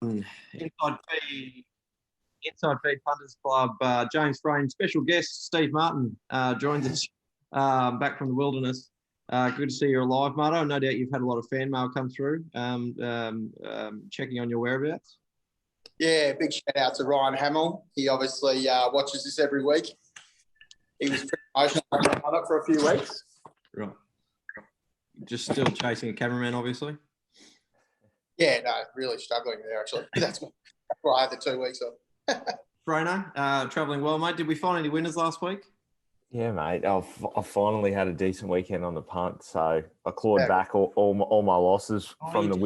Inside feed, Inside feed Punters Club. James Frayne, special guest Steve Martin joins us back from the wilderness. Good to see you alive, Marto. No doubt you've had a lot of fan mail come through, checking on your whereabouts. Yeah, big shout out to Ryan Hamill. He obviously watches this every week. He was pretty emotional on it for a few weeks. Right. Just still chasing a cameraman, obviously. Yeah, no, really struggling there, actually. That's why I had the 2 weeks off. Frano, travelling well, mate. Did we find any winners last week? Yeah, mate. I finally had a decent weekend on the punt, so I clawed back all my losses from the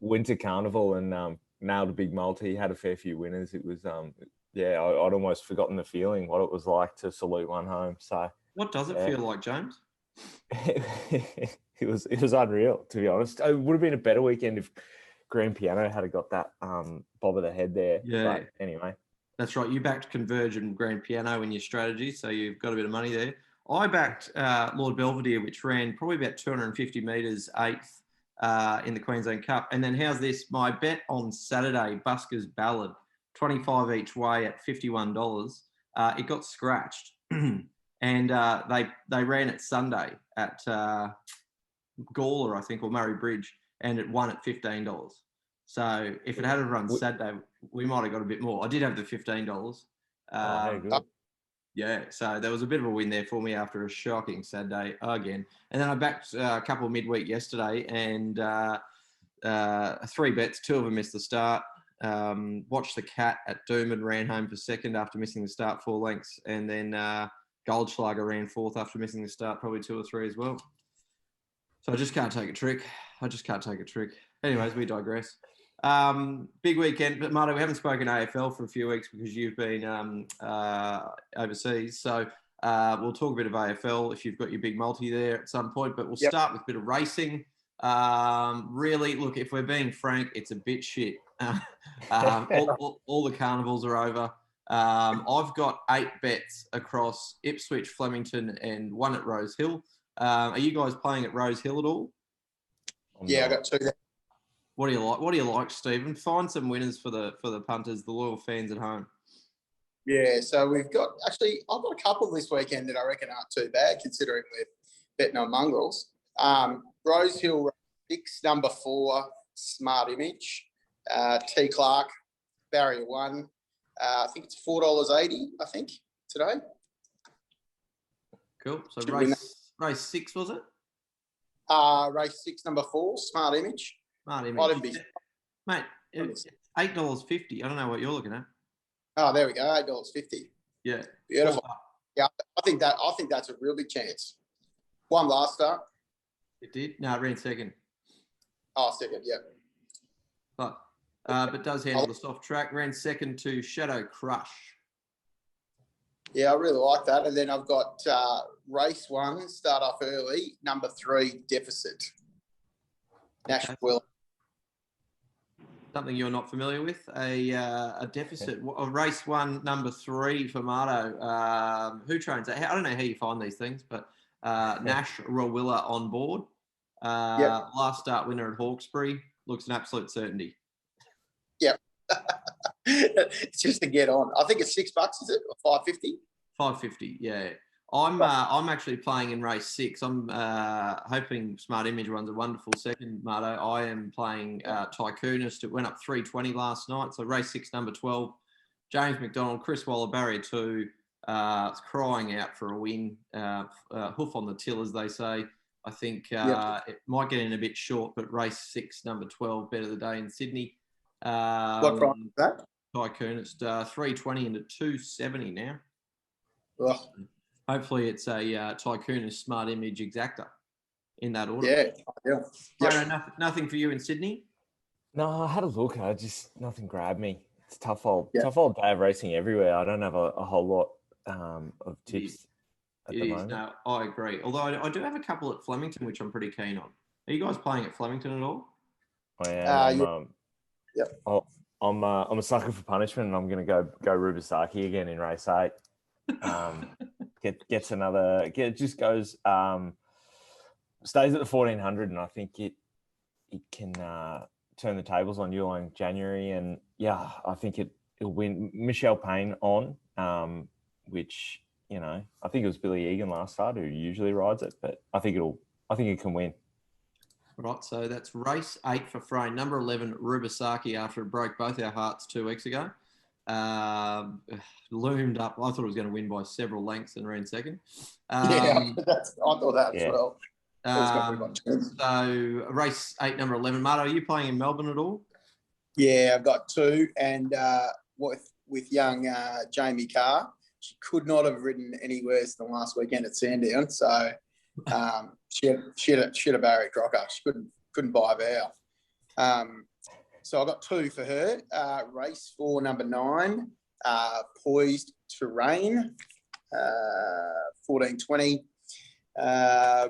winter carnival and nailed a big multi. Had a fair few winners. It was I'd almost forgotten the feeling, what it was like to salute one home. So what does it feel like, James? It was unreal, to be honest. It would have been a better weekend if Grand Piano had got that bob of the head there. Yeah. But anyway. That's right. You backed Converge and Grand Piano in your strategy, so you've got a bit of money there. I backed Lord Belvedere, which ran probably about 250 metres, 8th in the Queensland Cup. And then how's this? My bet on Saturday, Busker's Ballad, 25 each way at $51. It got scratched. And they ran it Sunday at Gawler, I think, or Murray Bridge, and it won at $15. So if it had run Saturday, we might have got a bit more. I did have the $15. Good. Yeah, so there was a bit of a win there for me after a shocking Saturday again. And then I backed a couple of midweek yesterday, and 3 bets, 2 of them missed the start. Watched the Cat at Doomben, ran home for second after missing the start 4 lengths, and then Goldschlager ran 4th after missing the start, probably 2 or 3 as well. So I just can't take a trick. Anyways, we digress. Big weekend, but Marto, we haven't spoken AFL for a few weeks because you've been overseas. So we'll talk a bit of AFL if you've got your big multi there at some point, but we'll start with a bit of racing. Really, look, if we're being frank, it's a bit shit. All the carnivals are over. I've got 8 bets across Ipswich, Flemington, and 1 at Rose Hill. Are you guys playing at Rose Hill at all? Yeah, I got 2 there. What do you like, Stephen? Find some winners for the punters, the loyal fans at home. Yeah, so I've got a couple this weekend that I reckon aren't too bad considering we're betting on mongrels. Rose Hill 6, number 4, Smart Image. T Clark, Barrier 1. I think it's $4.80, I think, today. Cool. So race 6, was it? Race 6, number 4, Smart Image. Mate, it's $8.50. I don't know what you're looking at. Oh, there we go, $8.50. Yeah. Beautiful. Yeah, I think that's a real big chance. 1 last start. It did? No, it ran second. Oh, second, yeah. But does handle the soft track. Ran second to Shadow Crush. Yeah, I really like that. And then I've got race 1, start off early, number 3, Deficit. National Will. Something you're not familiar with, a Deficit, a race 1, number 3 for Marto. Who trains that? I don't know how you find these things, but Nash Rawilla on board. Last start winner at Hawkesbury. Looks an absolute certainty. Yep. It's just to get on. I think it's $6, is it? Or $5.50? $5.50, yeah. I'm actually playing in race 6. I'm hoping Smart Image runs a wonderful second, Marto. I am playing Tycoonist. It went up 320 last night. So race 6, number 12. James McDonald, Chris Waller, Barrier 2. It's crying out for a win. Hoof on the till, as they say. I think it might get in a bit short, but race 6, number 12, bet of the day in Sydney. What price is that? Tycoonist, 320 into 270 now. Ugh. Hopefully it's a Tycoonist Smart Image exacta in that order. Yeah. Yep. Nothing for you in Sydney? No, I had a look. Nothing grabbed me. It's tough old day of racing everywhere. I don't have a whole lot of tips at the moment. No, I agree. Although I do have a couple at Flemington, which I'm pretty keen on. Are you guys playing at Flemington at all? I am. Yep. I'm a sucker for punishment, and I'm going to go Rubisaki again in race 8. Stays at the 1400, and I think it can turn the tables on you in January, and yeah, I think it'll win. Michelle Payne on, which I think it was Billy Egan last start who usually rides it, but I think it can win. Right, so that's race 8 for Frayne. Number 11, Rubasaki, after it broke both our hearts 2 weeks ago. Loomed up. I thought it was going to win by several lengths and ran second. I thought that as well. So race 8, number 11. Marto, are you playing in Melbourne at all? Yeah, I've got 2, and with young Jamie Carr, she could not have ridden any worse than last weekend at Sandown. So she had a barrier crocker. She couldn't buy a bow. So I got 2 for her. Race 4, number 9, Poised Terrain, 1420.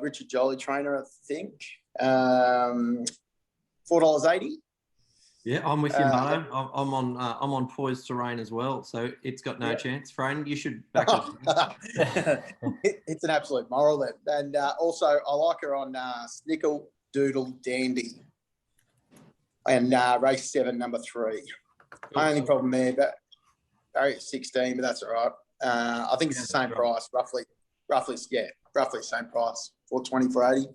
Richard Jolly trainer, I think. $4.80. Yeah, I'm with you, Marto. I'm on Poised Terrain as well, so it's got no chance. Frayne, you should back it. It's an absolute moral then. And also, I like her on Snickle Doodle Dandy. And race 7, number 3. Only problem there, but barrier 16, but that's all right. I think it's the same price, roughly the same price, 420 for 80.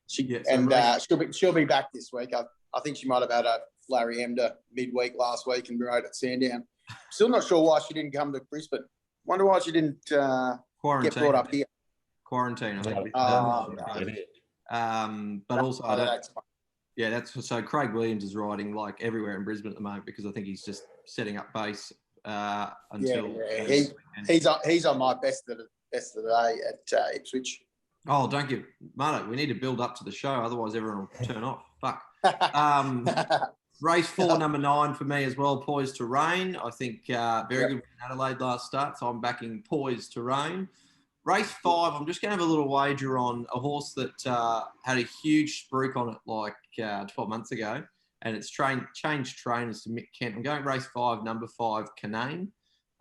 She'll be back this week. I think she might have had a Larry Emder midweek last week and rode at Sandown. Still not sure why she didn't come to Brisbane. Wonder why she didn't get brought up here. Quarantine, I think. But also, I don't. Yeah, that's so. Craig Williams is riding like everywhere in Brisbane at the moment because I think he's just setting up base until. Yeah. He's on my best of the day at Ipswich. Oh, don't give Marto. We need to build up to the show, otherwise everyone will turn off. Fuck. Race 4, number 9 for me as well. Poised to Rain. I think very good in Adelaide last start, so I'm backing Poised to Rain. Race 5, I'm just going to have a little wager on a horse that had a huge spruik on it like 12 months ago, and it's changed trainers to Mick Kent. I'm going race 5, number 5, Canaan.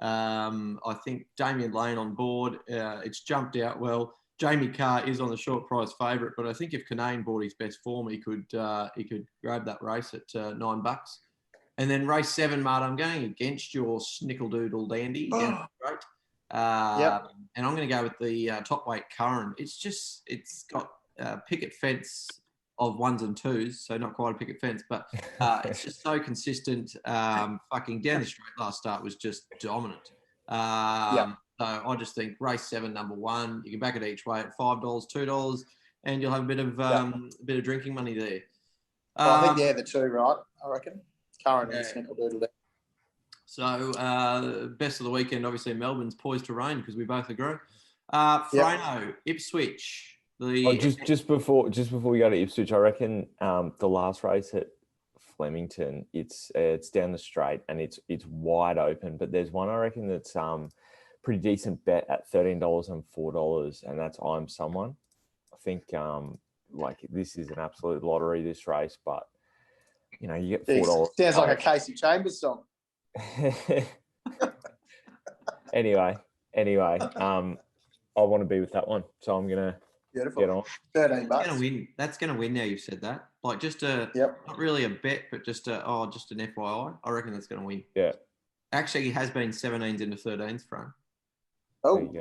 I think Damien Lane on board. It's jumped out well. Jamie Carr is on the short price favourite, but I think if Canaan bought his best form, he could grab that race at $9. And then race 7, Marta, I'm going against your Snickeldoodle Dandy. Great. And I'm going to go with the top weight Curran. It's got picket fence of 1s and 2s, so not quite a picket fence, but it's just so consistent. Fucking down the straight last start was just dominant. So I just think race 7, number 1, you can back it each way at $5, $2, and you'll have a bit of drinking money there. I think they're the 2, right? I reckon. Curran and Snickeldoodle. So best of the weekend, obviously Melbourne's Poised to Rain because we both agree. Frano, Ipswich. Just before we go to Ipswich, I reckon the last race at Flemington, it's down the straight and it's wide open, but there's one I reckon that's pretty decent bet at $13 and $4, and that's I'm Someone. I think this is an absolute lottery, this race, but you get $4. Sounds like a Casey Chambers song. Anyway, I want to be with that one, so I'm gonna get on. $13. That's gonna win. Now you've said that, like just not really a bet, but just an FYI. I reckon that's gonna win. Yeah. Actually, it has been 17s into 13s front. Oh,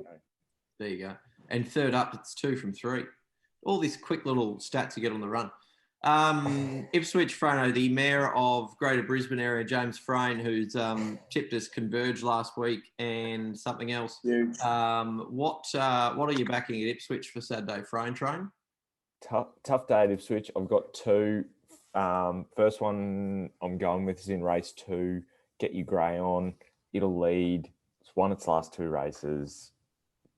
there you go. And third up, it's 2 from 3. All these quick little stats you get on the run. Ipswich, Frano, the mayor of Greater Brisbane area, James Frayne, who's tipped us Converge last week and something else. Huge. What are you backing at Ipswich for Saturday, Frayne train? Tough day at Ipswich. I've got 2. First one I'm going with is in race 2. Get Your Grey On. It'll lead. It's won its last 2 races.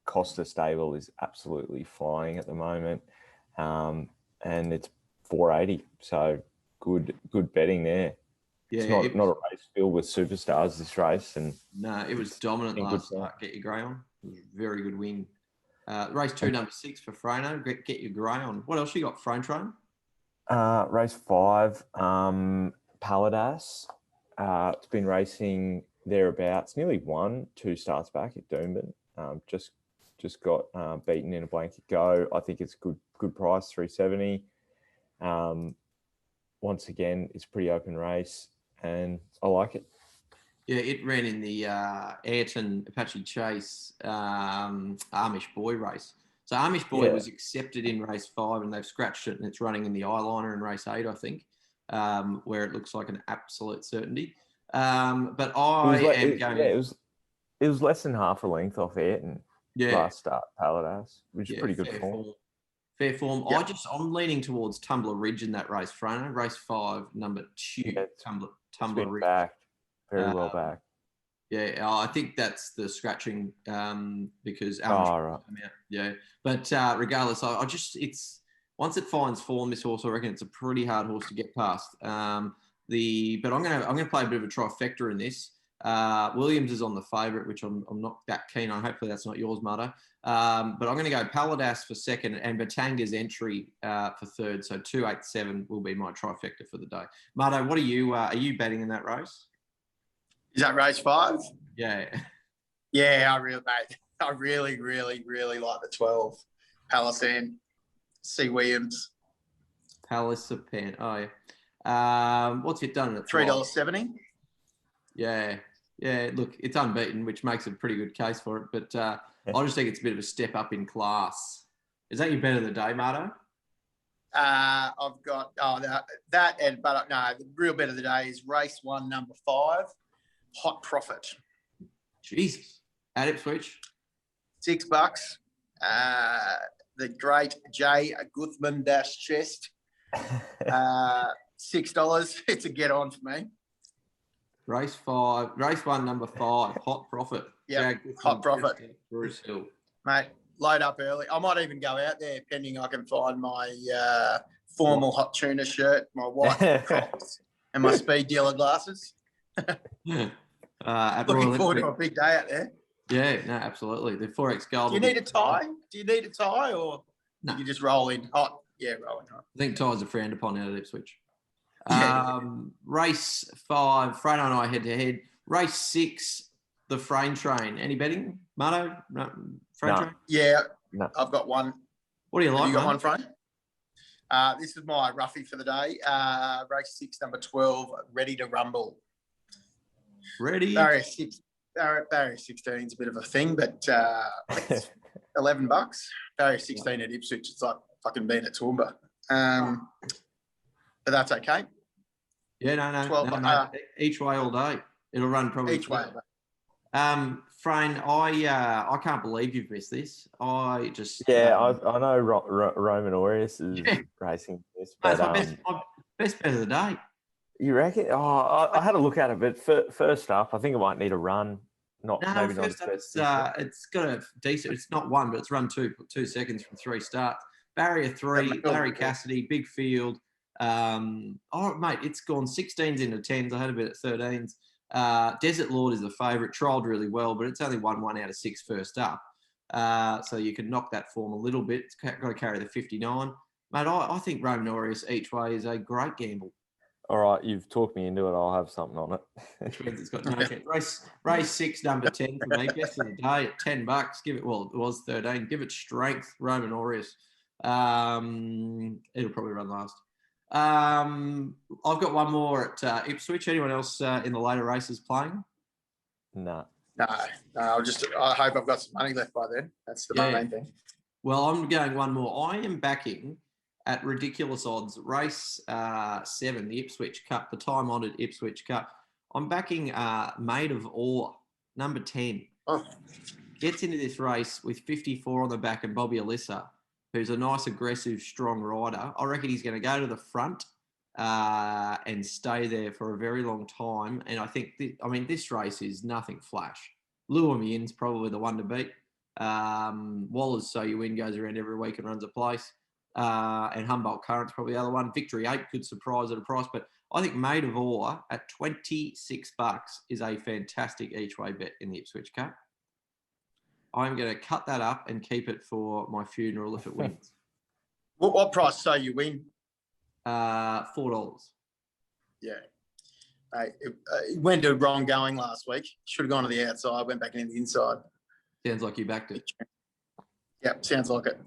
Costa Stable is absolutely flying at the moment, and it's $4.80. So good betting there. Yeah, it's not a race filled with superstars, this race. And no, it was dominant last start. Get Your Grey On. It was a very good win. Race 2, number 6 for Frano. Get Your Grey On. What else you got, Frayne train? Race 5, Paladas. It's been racing thereabouts. Nearly won 2 starts back at Doomben. Just got beaten in a blanket go. I think it's good price, $3.70. once again, it's a pretty open race, and I like it. Yeah, it ran in the Ayrton Apache Chase Amish Boy race. So Amish Boy was accepted in race 5, and they've scratched it, and it's running in the eyeliner in race 8, I think, where it looks like an absolute certainty. But it was less than half a length off Ayrton last start, Paladas, which is pretty good form. Fair form. Yep. I'm leaning towards Tumbler Ridge in that race, Frano. Race 5, number 2, Tumbler Ridge. Back. Very well back. Yeah, I think that's the scratching because right. Out. Yeah, but regardless, it's once it finds form, this horse, I reckon it's a pretty hard horse to get past. But I'm gonna play a bit of a trifecta in this. Williams is on the favourite, which I'm not that keen on. Hopefully that's not yours, Marto. But I'm going to go Paladas for second and Batanga's entry for third. So 2, 8, 7 will be my trifecta for the day. Marto, what are you betting in that race? Is that race 5? Yeah. Yeah, I really, really, really like the 12. Palasan, C. Williams. Palasan. Oh, yeah. What's it done at $3.70? Yeah. Yeah, look, it's unbeaten, which makes a pretty good case for it. But I just think it's a bit of a step up in class. Is that your bet of the day, Marto? I've got the real bet of the day is race 1, number 5, Hot Profit. Jesus, at Ipswich, $6. The great Jay Guthman Chest, $6. It's a get on for me. Race 1, number 5, Hot Profit. Yeah, Hot Profit. Bruce Hill. Mate, load up early. I might even go out there, pending I can find my formal hot tuna shirt, my white Crocs, and my speed dealer glasses. Looking forward to a big day out there. Yeah, no, absolutely. The Forex Gold. Do you need a tie? Or you can just roll in hot? Yeah, roll in hot. I think ties are frowned upon out of Ipswich. Race 5, Frano and I head-to-head. Race 6, the Frame Train. Any betting, Marto? No, Frame Train? Yeah, no. I've got one. What do you like, Have you got one, Frame? This is my roughie for the day. Race 6, number 12, Ready to Rumble. Ready? Barrier 16 is a bit of a thing, but it's $11. Barrier 16 at Ipswich, it's like fucking being at Toowoomba. But that's okay. Yeah, no. 12, each way all day. It'll run probably each way. Frane, I can't believe you've missed this. I know Roman Aureus is racing this, but that's my best bet of the day. You reckon? Oh, I had a look at it, but first up, I think it might need a run. It's got a decent. It's not one, but it's run 2 seconds from 3 starts. Barrier 3, Larry Cassidy, big field. Mate, it's gone 16s into 10s. I had a bit at 13s. Desert Lord is the favourite. Trialled really well, but it's only won 1 out of 6 first up. So you can knock that form a little bit. It's got to carry the 59. Mate, I think Roman Aureus each way is a great gamble. All right, you've talked me into it. I'll have something on it. It's got no chance. Race 6, number 10 for me. Best of the day at $10. It was 13. Give it strength, Roman Aureus. It'll probably run last. I've got one more at Ipswich. Anyone else in the later races playing? No. I hope I've got some money left by then. That's the main thing. Well, I'm going one more. I am backing at ridiculous odds. Race 7, the Ipswich Cup, the time-honoured Ipswich Cup. I'm backing Maid of Ore, number 10. Oh. Gets into this race with 54 on the back and Bobby Alyssa, who's a nice, aggressive, strong rider. I reckon he's going to go to the front and stay there for a very long time. And I think, this race is nothing flash. Lure Me In's probably the one to beat. Waller's So You Win goes around every week and runs a place. And Humboldt Current's probably the other one. Victory 8 could surprise at a price. But I think Maid of Ore at $26 is a fantastic each-way bet in the Ipswich Cup. I'm going to cut that up and keep it for my funeral if it wins. What price So You Win? $4. Yeah. It went to wrong going last week. Should have gone to the outside, went back into the inside. Sounds like you backed it. Yeah, sounds like it.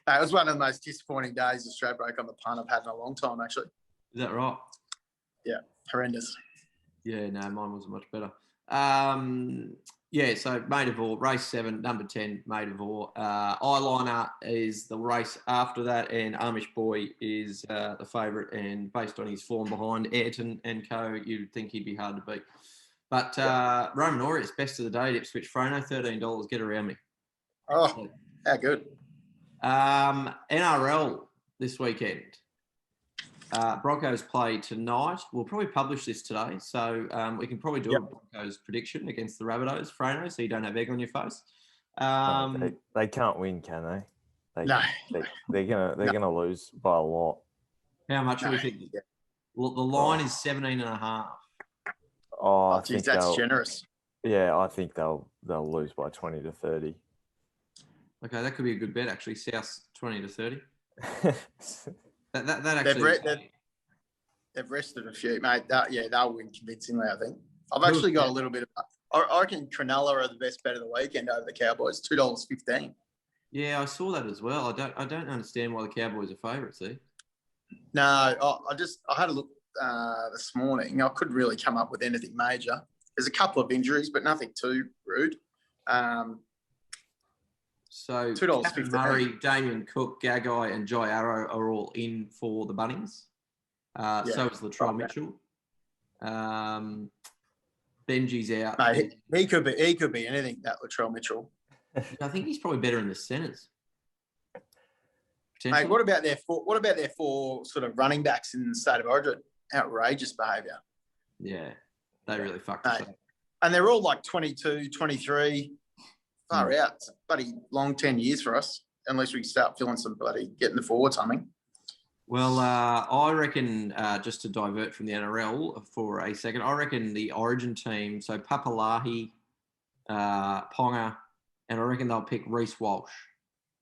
It was one of the most disappointing days of Stradbroke on the punt I've had in a long time, actually. Is that right? Yeah, horrendous. Yeah, no, mine wasn't much better. Yeah, so Maid of War, race 7, number 10, Maid of War. Eyeliner is the race after that, and Amish Boy is the favourite. And based on his form behind Ayrton and co, you'd think he'd be hard to beat. But Roman Aureus, best of the day, Ipswich Frono, $13. Get around me. Oh, how good. NRL this weekend. Broncos play tonight. We'll probably publish this today, so we can probably do a Broncos prediction against the Rabbitohs, Frano, so you don't have egg on your face. They can't win, can they? No. They're gonna lose by a lot. How much do we think? Yeah. Well, the line is 17.5. Oh, I geez, think that's generous. Yeah, I think they'll lose by 20 to 30. Okay, that could be a good bet actually. South 20 to 30. that actually. They've rested a few, mate. They'll win convincingly, I think. I've actually got a little bit of. I reckon Cronulla are the best bet of the weekend over the Cowboys. $2.15. Yeah, I saw that as well. I don't understand why the Cowboys are favourites. See? No, I had a look this morning. I couldn't really come up with anything major. There's a couple of injuries, but nothing too rude. So $2.15. Murray, Damien Cook, Gagai, and Jai Arrow are all in for the Bunnings. So is Latrell Mitchell. Benji's out. Mate, he could be anything, that Latrell Mitchell. I think he's probably better in the centres. Mate, what about their four sort of running backs in the state of origin? Outrageous behaviour. Yeah, they really fucked us up. And they're all like 22, 23. Far out. It's a bloody long 10 years for us, unless we start feeling some getting the forwards humming. Well, I reckon, just to divert from the NRL for a second, I reckon the Origin team, so Papalahi, Ponga, and I reckon they'll pick Reece Walsh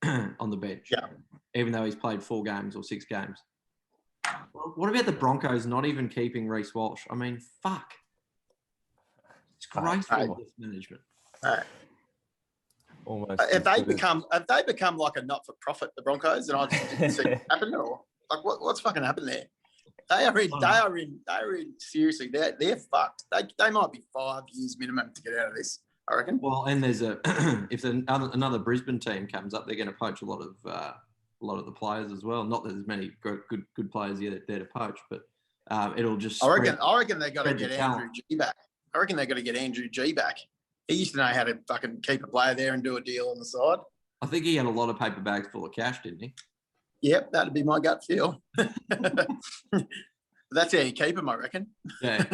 on the bench. Yeah. Even though he's played 4 games or 6 games. What about the Broncos not even keeping Reece Walsh? I mean, fuck. It's graceful management. Almost. Have they become like a not-for-profit, the Broncos, and I just didn't see it happen, or like what's fucking happened there? They are in seriously, they're fucked. They might be 5 years minimum to get out of this, I reckon. Well, and there's if another Brisbane team comes up, they're going to poach a lot of the players as well. Not that there's many good players there to poach, but it'll just. I reckon they got to get Andrew G back. I reckon they got to get Andrew G back. He used to know how to fucking keep a player there and do a deal on the side. I think he had a lot of paper bags full of cash, didn't he? Yep, that'd be my gut feel. That's how you keep him, I reckon. Yeah.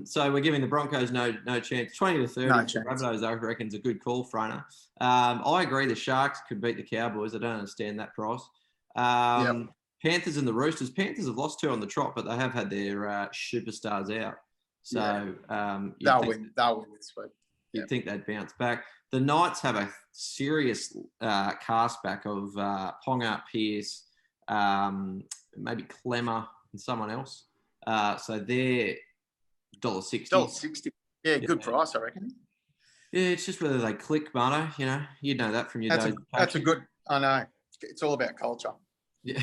So we're giving the Broncos no chance. 20 to 30. No chance. Rabbitohs, I reckon, is a good call, Frona. I agree the Sharks could beat the Cowboys. I don't understand that price. Panthers and the Roosters. Panthers have lost 2 on the trot, but they have had their superstars out. So they'll win this week. You'd think they'd bounce back. The Knights have a serious cast back of Ponga, Pearce, maybe Clemmer and someone else. So they're $1.60. $1.60. Yeah, good price, I reckon. Yeah, it's just whether they click, Marto. You know, you'd know that from your days. That's a good. I know. It's all about culture. Yeah.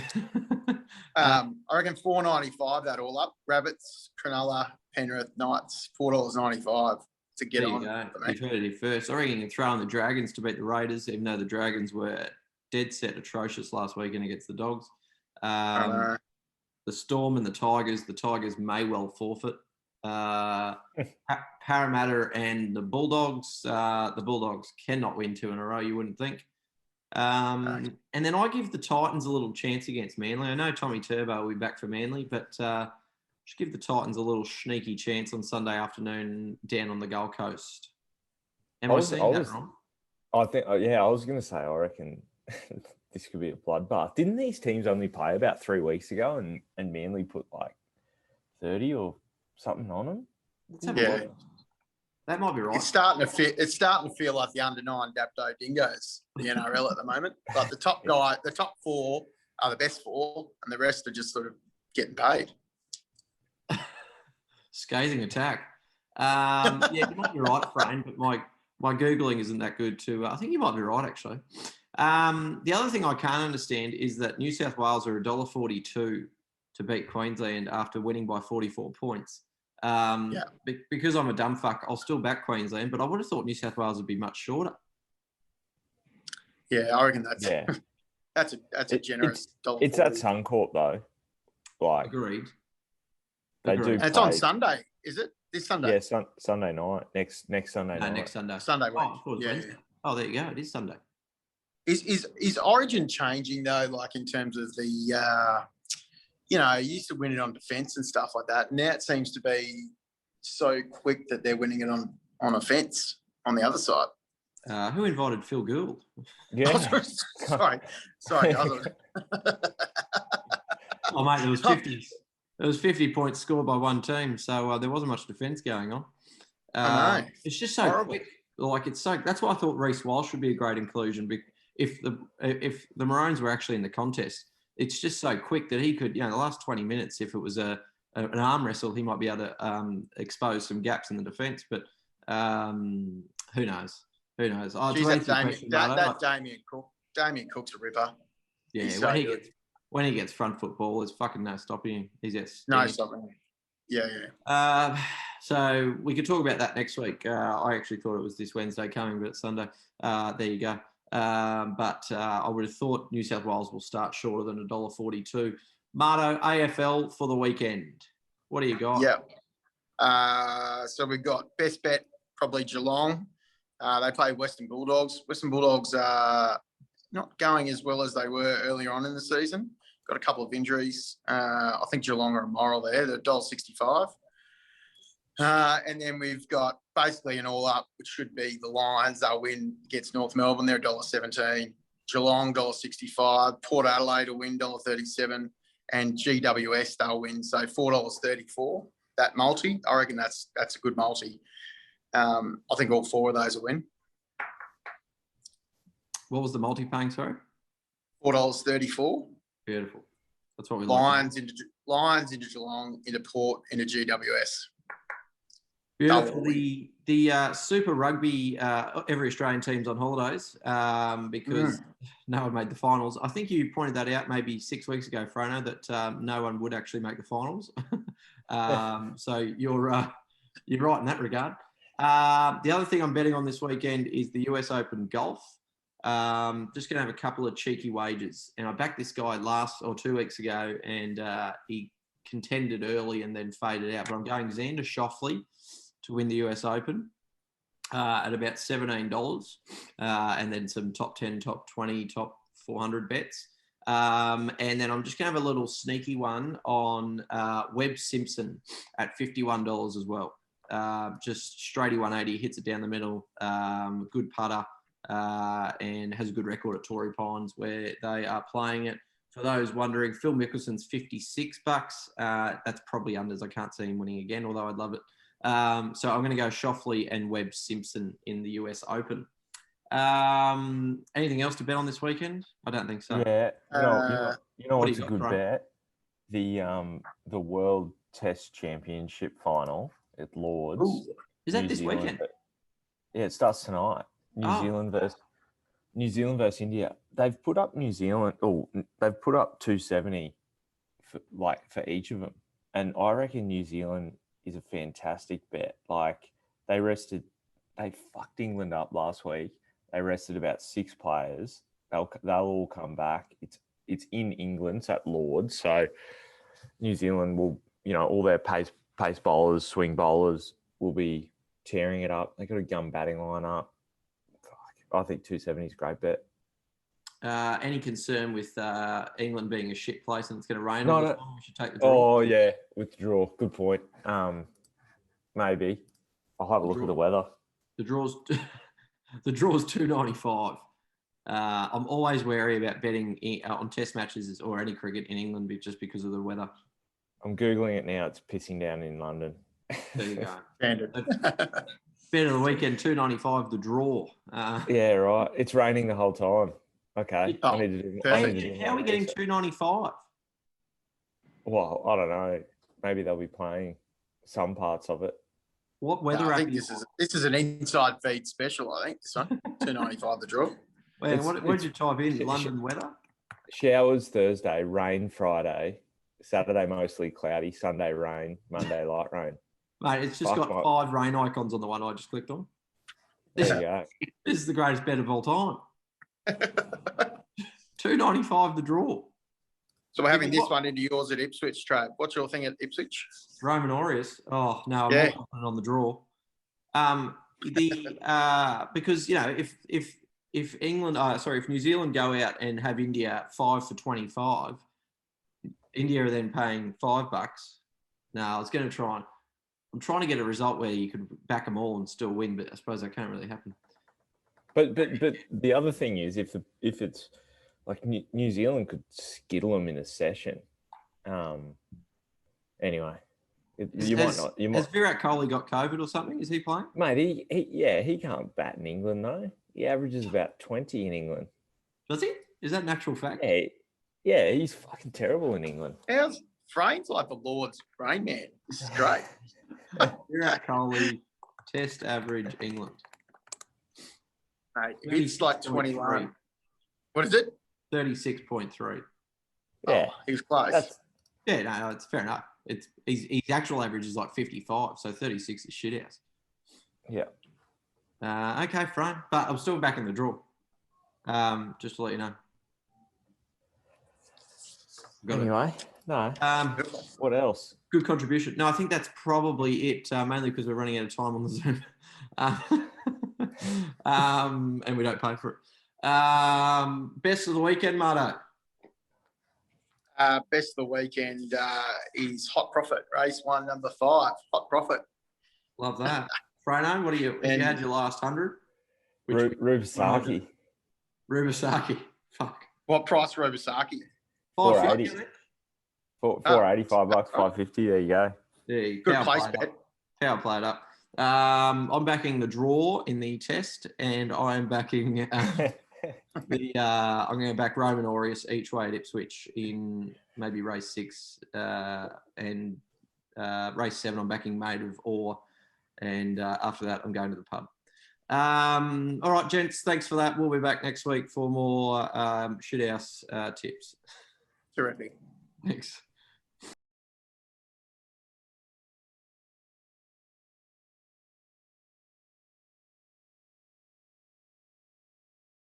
I reckon $4.95 that all up. Rabbits, Cronulla, Penrith, Knights, $4.95 to get on. You've heard it here first. I reckon you can throw in the Dragons to beat the Raiders, even though the Dragons were dead set atrocious last weekend against the Dogs. The Storm and the Tigers may well forfeit. Parramatta and the Bulldogs cannot win 2 in a row, you wouldn't think. And then I give the Titans a little chance against Manly. I know Tommy Turbo will be back for Manly, but just give the Titans a little sneaky chance on Sunday afternoon down on the Gold Coast. Am I saying that wrong? I think, I was going to say, I reckon this could be a bloodbath. Didn't these teams only play about 3 weeks ago and Manly put like 30 or something on them? Let's have a look. That might be right. It's starting to feel like the under-9 Dapto Dingoes, the NRL at the moment. Like the top 4 are the best 4, and the rest are just sort of getting paid. Scathing attack. You might be right, Frame, but my Googling isn't that good too. I think you might be right, actually. The other thing I can't understand is that New South Wales are $1.42 to beat Queensland after winning by 44 points. Because I'm a dumb fuck, I'll still back Queensland, but I would have thought New South Wales would be much shorter. Yeah, I reckon that's that's a generous $1.40. It's at Suncorp though. Like agreed. They do. And it's on Sunday, is it? This Sunday? Yeah, Sunday night. Next Sunday night. Next Sunday. Sunday week. Wednesday. Oh, there you go. It is Sunday. Is Origin changing though? Like in terms of the, you used to win it on defence and stuff like that. Now it seems to be so quick that they're winning it on offence on the other side. Who invited Phil Gould? Yeah. Sorry. Oh, mate, there was 50. There was 50 points scored by one team, so there wasn't much defence going on. I know. It's just so quick. Like it's so. That's why I thought Reece Walsh would be a great inclusion. If the Maroons were actually in the contest, it's just so quick that he could, the last 20 minutes, if it was an arm wrestle, he might be able to expose some gaps in the defence. But who knows? Who knows? Damien Cook's a ripper. Yeah, when he gets front foot ball, there's fucking no stopping him. He's just no stopping him. Yeah. So we could talk about that next week. I actually thought it was this Wednesday coming, but it's Sunday. There you go. But I would have thought New South Wales will start shorter than $1.42. Marto, AFL for the weekend. What do you got? Yeah. So we've got best bet, probably Geelong. They play Western Bulldogs. Western Bulldogs are not going as well as they were earlier on in the season. Got a couple of injuries. I think Geelong are immoral there. They're $1.65. And then we've got basically an all-up, which should be the Lions. They'll win against North Melbourne. They're $1.17. Geelong, $1.65. Port Adelaide will win $1.37. And GWS, they'll win. So $4.34. That multi, I reckon that's a good multi. I think all four of those will win. What was the multi paying, sorry? $4.34. Beautiful. That's what we Lions into Geelong, into Port, into GWS. Beautiful. The Super Rugby, every Australian team's on holidays because no one made the finals. I think you pointed that out maybe 6 weeks ago, Frono, that no one would actually make the finals. So you're right in that regard. The other thing I'm betting on this weekend is the US Open Golf. Just going to have a couple of cheeky wagers. And I backed this guy 2 weeks ago and he contended early and then faded out. But I'm going Xander Schauffele to win the US Open at about $17. And then some top 10, top 20, top 400 bets. And then I'm just going to have a little sneaky one on Webb Simpson at $51 as well. Just straighty 180, hits it down the middle, good putter, and has a good record at Torrey Pines where they are playing it. For those wondering, Phil Mickelson's $56. That's probably unders. I can't see him winning again, although I'd love it. So I'm going to go Schauffele and Webb Simpson in the US Open. Anything else to bet on this weekend? I don't think so. Yeah, you know what's a good bet? The World Test Championship final at Lords. Ooh. Is that this weekend? Yeah, it starts tonight. New Zealand versus India. They've put up New Zealand. They've put up 270 for each of them, and I reckon New Zealand is a fantastic bet. Like they fucked England up last week. They rested about 6 players. They'll all come back. It's in England, so at Lords. So New Zealand will, all their pace bowlers, swing bowlers will be tearing it up. They got a gun batting lineup. I think 270 is a great bet. Any concern with England being a shit place and it's going to rain? No. We should take the draw. Oh yeah, with the draw. Good point. Maybe I'll have a look at the weather. The draw's $2.95. I'm always wary about betting on Test matches or any cricket in England just because of the weather. I'm googling it now. It's pissing down in London. There you go. Standard. Bet of the weekend, $2.95. The draw. Yeah, right. It's raining the whole time. Okay. Oh, I need to do how are we getting $2.95? Well, I don't know. Maybe they'll be playing some parts of it. What weather? I think this is an inside feed special. I think this one $2.95 the draw. Well, what did you type in? London weather? Showers Thursday, rain Friday, Saturday mostly cloudy, Sunday rain, Monday light rain. Mate, it's just got 5 rain icons on the one I just clicked on. There you go. This is the greatest bet of all time. $2.95 the draw. So we're having this one into yours at Ipswich, Trav. What's your thing at Ipswich? Roman Aureus. Oh no, I'm not confident on the draw. Because if England, if New Zealand go out and have India 5 for 25, India are then paying $5. No, I was going to try and I'm trying to get a result where you could back them all and still win, but I suppose that can't really happen. But the other thing is if it's like New Zealand could skittle them in a session. Anyway, Has Virat Kohli got COVID or something? Is he playing? Mate, he can't bat in England though. He averages about 20 in England. Does he? Is that an actual fact? Yeah, he's fucking terrible in England. How's Frame's like the Lord's brain man? This is great. Virat Kohli, Test average England. Mate, it's like 21. What is it? 36.3. Yeah, he's close. No, it's fair enough. His actual average is like 55, so 36 is shit house. Yeah. Okay, fine, but I'm still back in the draw. Just to let you know. Anyway, no. What else? Good contribution. No, I think that's probably it. Mainly because we're running out of time on the Zoom, and we don't pay for it. Best of the weekend, Marto. Best of the weekend is Hot Profit, race 1, number 5. Hot Profit. Love that. Frano, what do you? If you had your last 100, Rubasaki. Rubasaki. Fuck. What price Rubasaki? 480. $480, $5, $550. There you go. Good place bet. Power play it up. I'm backing the draw in the test, and I am backing I'm going to back Roman Aureus each way at Ipswich in maybe race 6 and race 7. I'm backing Maid of Ore, and after that, I'm going to the pub. All right, gents, thanks for that. We'll be back next week for more shithouse tips. Terrific. Thanks.